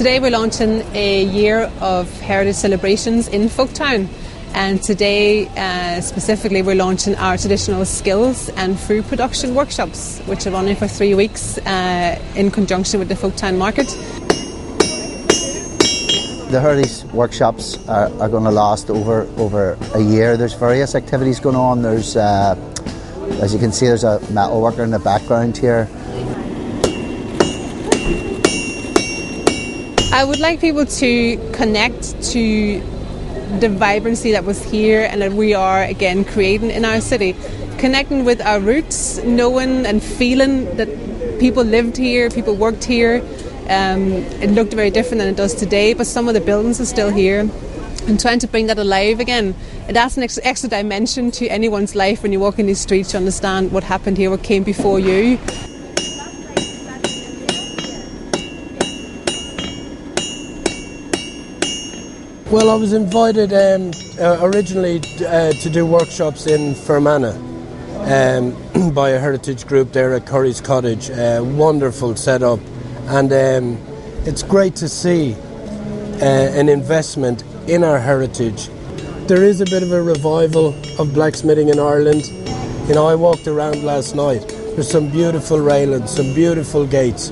Today we're launching a year of heritage celebrations in Folktown, and today specifically we're launching our traditional skills and food production workshops, which are running for 3 weeks in conjunction with the Folktown market. The heritage workshops are going to last over a year. There's various activities going on. There's, as you can see, there's a metal worker in the background here. I would like people to connect to the vibrancy that was here and that we are again creating in our city. Connecting with our roots, knowing and feeling that people lived here, people worked here. It looked very different than it does today, but some of the buildings are still here, and trying to bring that alive again. It adds an extra dimension to anyone's life when you walk in these streets to understand what happened here, what came before you. Well, I was invited originally to do workshops in Fermanagh by a heritage group there at Curry's Cottage. Wonderful setup. And it's great to see an investment in our heritage. There is a bit of a revival of blacksmithing in Ireland. You know, I walked around last night. There's some beautiful railings, some beautiful gates.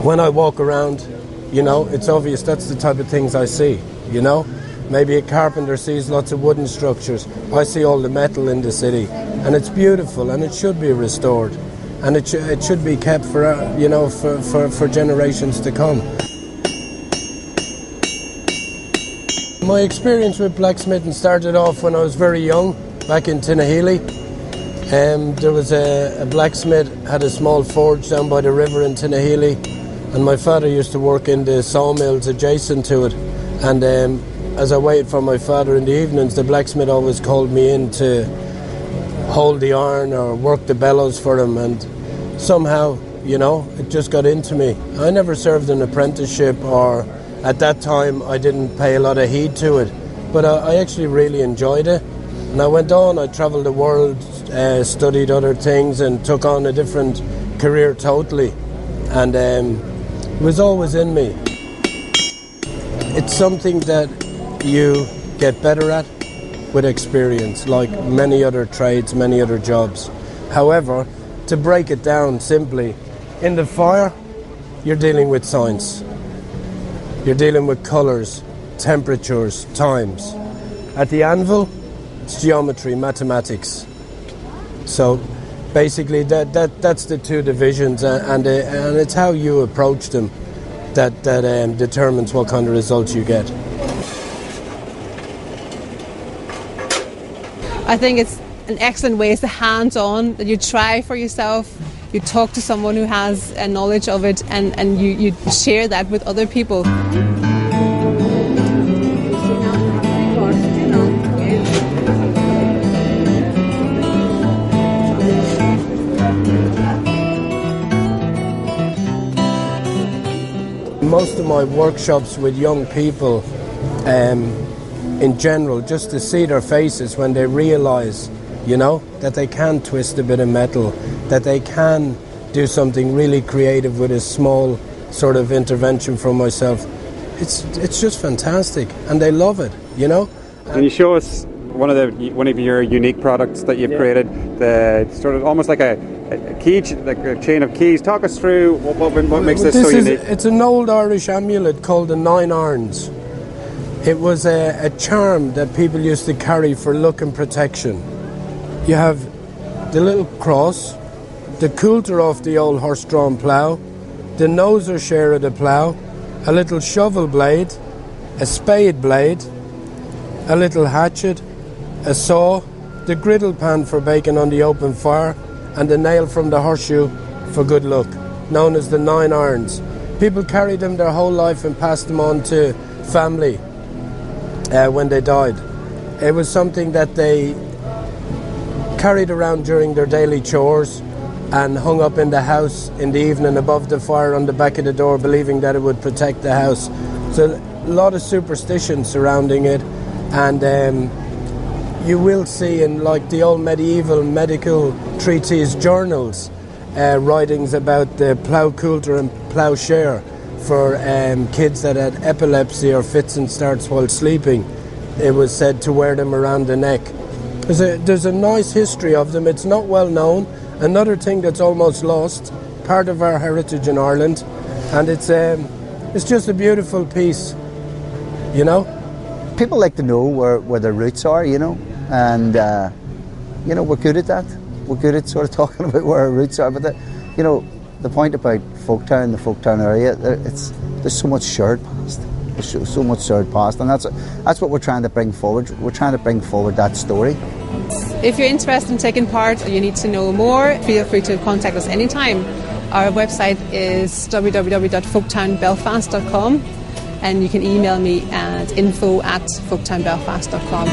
When I walk around, you know, it's obvious that's the type of things I see, you know. Maybe a carpenter sees lots of wooden structures. I see all the metal in the city, and it's beautiful, and it should be restored. And it should be kept for, you know, for generations to come. My experience with blacksmithing started off when I was very young, back in Tinnahealy. There was a blacksmith, had a small forge down by the river in Tinnahealy, and my father used to work in the sawmills adjacent to it. And as I waited for my father in the evenings, the blacksmith always called me in to hold the iron or work the bellows for him, and somehow, you know, it just got into me. I never served an apprenticeship, or at that time I didn't pay a lot of heed to it, but I actually really enjoyed it. And I went on, I travelled the world, studied other things and took on a different career totally, and it was always in me. It's something that you get better at with experience, like many other trades, many other jobs. However, to break it down simply, in the fire, you're dealing with science. You're dealing with colours, temperatures, times. At the anvil, it's geometry, mathematics. So basically that's the two divisions, and it's how you approach them that determines what kind of results you get. I think it's an excellent way. It's the hands-on that you try for yourself. You talk to someone who has a knowledge of it, and you share that with other people. Most of my workshops with young people, in general, just to see their faces when they realise, you know, that they can twist a bit of metal, that they can do something really creative with a small sort of intervention from myself. It's just fantastic, and they love it, you know. Can you show us one of your unique products that you've created? The sort of almost like a key, like a chain of keys. Talk us through what makes this so unique. It's an old Irish amulet called the 9 Irons. It was a charm that people used to carry for luck and protection. You have the little cross, the coulter off the old horse-drawn plough, the noser share of the plough, a little shovel blade, a spade blade, a little hatchet, a saw, the griddle pan for baking on the open fire, and the nail from the horseshoe for good luck, known as the 9 Irons. People carried them their whole life and passed them on to family when they died. It was something that they carried around during their daily chores and hung up in the house in the evening above the fire on the back of the door, believing that it would protect the house. So a lot of superstition surrounding it, and you will see in like the old medieval medical treatise journals writings about the plough coulter and ploughshare for kids that had epilepsy or fits and starts while sleeping. It was said to wear them around the neck. There's a nice history of them. It's not well known. Another thing that's almost lost, part of our heritage in Ireland, and it's just a beautiful piece, you know. People like to know where their roots are, you know, and you know, we're good at that. We're good at sort of talking about where our roots are, but the point about Folktown, the Folktown area, there's so much shared past. There's so much shared past, and that's what we're trying to bring forward. We're trying to bring forward that story. If you're interested in taking part or you need to know more, feel free to contact us anytime. Our website is www.folktownbelfast.com, and you can email me at info@folktownbelfast.com.